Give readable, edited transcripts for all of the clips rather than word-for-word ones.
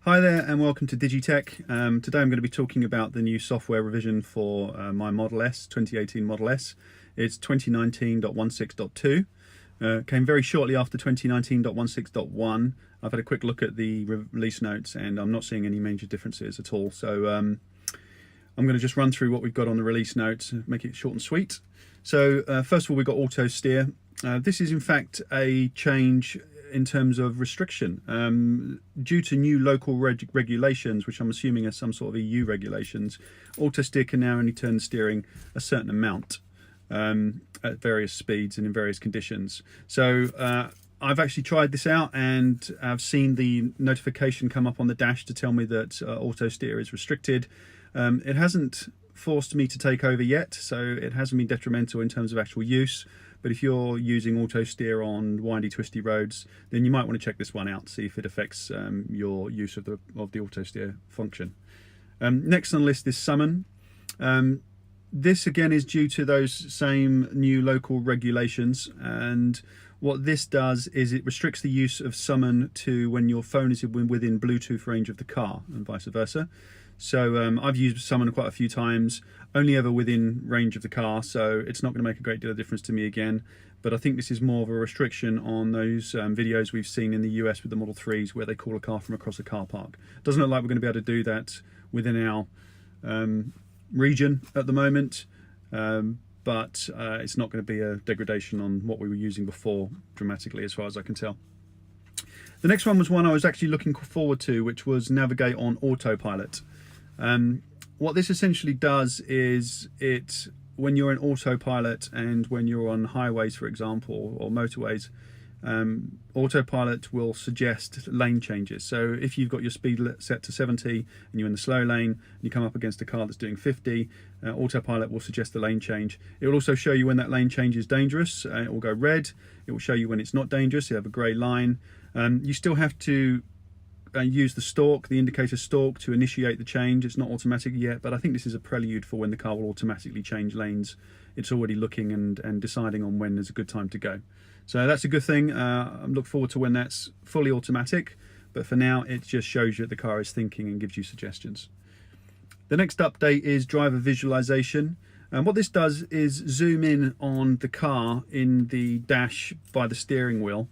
Hi there and welcome to Digitech. Today I'm going to be talking about the new software revision for my Model S, 2018 Model S. It's 2019.16.2. Came very shortly after 2019.16.1. I've had a quick look at the release notes and I'm not seeing any major differences at all. So I'm going to just run through what we've got on the release notes, make it short and sweet. So first of all, we've got Autosteer. This is in fact a change in terms of restriction. Due to new local regulations, which I'm assuming are some sort of EU regulations, Autosteer can now only turn the steering a certain amount at various speeds and in various conditions. So I've actually tried this out and I've seen the notification come up on the dash to tell me that Autosteer is restricted. It hasn't forced me to take over yet, so it hasn't been detrimental in terms of actual use. But if you're using Autosteer on windy, twisty roads, then you might want to check this one out, see if it affects your use of the Autosteer function. Next on the list is Summon. This again is due to those same new local regulations, and what this does is it restricts the use of Summon to when your phone is within Bluetooth range of the car and vice versa. So I've used Summon quite a few times, only ever within range of the car, so it's not going to make a great deal of difference to me again. But I think this is more of a restriction on those videos we've seen in the US with the Model 3s where they call a car from across a car park. Doesn't look like we're going to be able to do that within our region at the moment, but it's not going to be a degradation on what we were using before dramatically as far as I can tell. The next one was one I was actually looking forward to, which was Navigate on Autopilot. What this essentially does is when you're in Autopilot and when you're on highways, for example, or motorways, Autopilot will suggest lane changes. So if you've got your speed set to 70 and you're in the slow lane and you come up against a car that's doing 50, Autopilot will suggest the lane change. It will also show you when that lane change is dangerous. It will go red. It will show you when it's not dangerous. You have a grey line. You still have to use the indicator stalk to initiate the change. It's not automatic yet, but I think this is a prelude for when the car will automatically change lanes. It's already looking and deciding on when is a good time to go. So that's a good thing. I look forward to when that's fully automatic, but for now it just shows you that the car is thinking and gives you suggestions. The next update is driver visualization. And what this does is zoom in on the car in the dash by the steering wheel.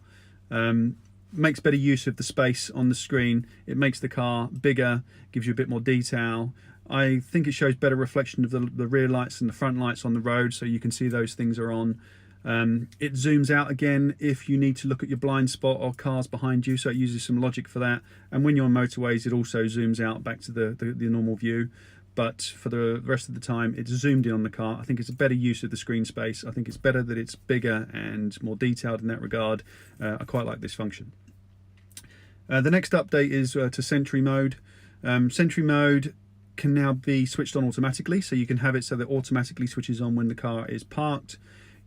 Makes better use of the space on the screen. It makes the car bigger, gives you a bit more detail. I think it shows better reflection of the rear lights and the front lights on the road, so you can see those things are on. It zooms out again if you need to look at your blind spot or cars behind you, so it uses some logic for that. And when you're on motorways, it also zooms out back to the normal view. But for the rest of the time, it's zoomed in on the car. I think it's a better use of the screen space. I think it's better that it's bigger and more detailed in that regard. I quite like this function. The next update is to Sentry Mode. Sentry Mode can now be switched on automatically, so you can have it so that it automatically switches on when the car is parked.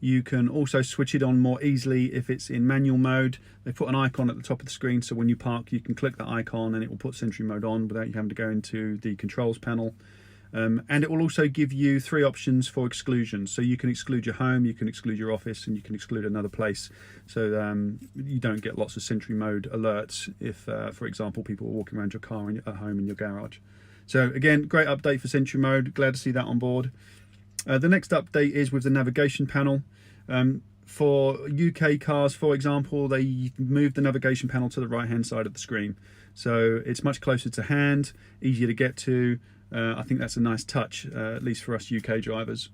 You can also switch it on more easily if it's in manual mode. They put an icon at the top of the screen, so when you park you can click that icon and it will put Sentry Mode on without you having to go into the controls panel. And it will also give you 3 options for exclusion. So you can exclude your home, you can exclude your office, and you can exclude another place. So you don't get lots of Sentry Mode alerts if, for example, people are walking around your car at home in your garage. So again, great update for Sentry Mode. Glad to see that on board. The next update is with the navigation panel. For UK cars, for example, they moved the navigation panel to the right-hand side of the screen. So it's much closer to hand, easier to get to. I think that's a nice touch, at least for us UK drivers.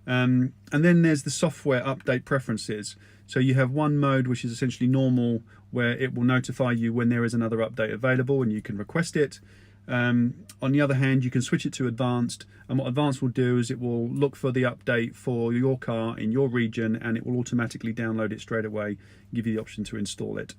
And then there's the software update preferences. So you have one mode, which is essentially normal, where it will notify you when there is another update available and you can request it. On the other hand, you can switch it to advanced, and what advanced will do is it will look for the update for your car in your region and it will automatically download it straight away, give you the option to install it.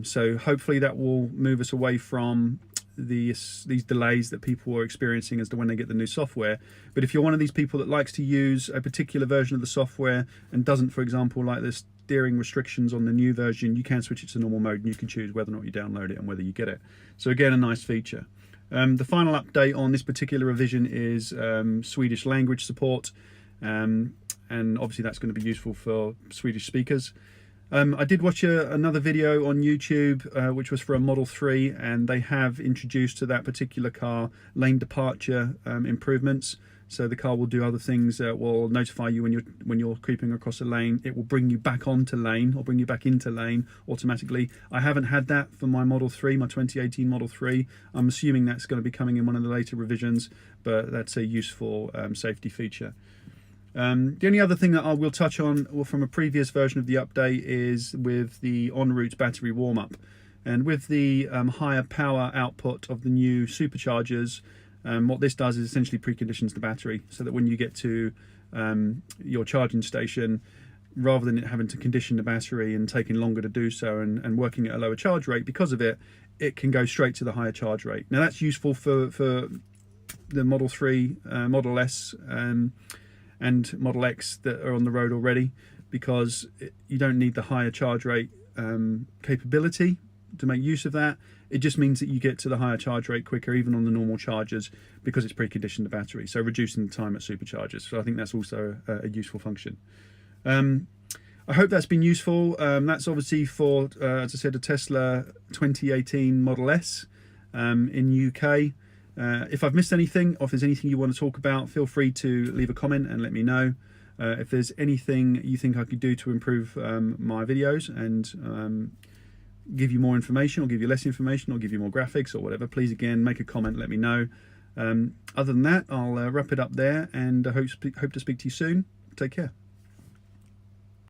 So hopefully that will move us away from these delays that people are experiencing as to when they get the new software. But if you're one of these people that likes to use a particular version of the software and doesn't, for example, like the steering restrictions on the new version, you can switch it to normal mode and you can choose whether or not you download it and whether you get it. So again, a nice feature. The final update on this particular revision is Swedish language support, and obviously that's going to be useful for Swedish speakers. I did watch another video on YouTube, which was for a Model 3, and they have introduced to that particular car lane departure improvements. So the car will do other things. Will notify you when you're creeping across a lane. It will bring you back onto lane or bring you back into lane automatically. I haven't had that for my Model 3, my 2018 Model 3. I'm assuming that's going to be coming in one of the later revisions, but that's a useful safety feature. The only other thing that I will touch on from a previous version of the update is with the en route battery warm-up. And with the higher power output of the new superchargers, what this does is essentially preconditions the battery so that when you get to your charging station, rather than it having to condition the battery and taking longer to do so and working at a lower charge rate, because of it, it can go straight to the higher charge rate. Now that's useful for the Model 3, Model S, and Model X that are on the road already, because you don't need the higher charge rate capability to make use of that. It just means that you get to the higher charge rate quicker, even on the normal chargers, because it's preconditioned the battery, so reducing the time at superchargers. So I think that's also a useful function. I hope that's been useful. That's obviously for, as I said, a Tesla 2018 Model S in UK. If I've missed anything, or if there's anything you want to talk about, feel free to leave a comment and let me know. If there's anything you think I could do to improve my videos and give you more information, or give you less information, or give you more graphics or whatever, please again make a comment, let me know. Other than that, I'll wrap it up there, and I hope to speak to you soon. Take care.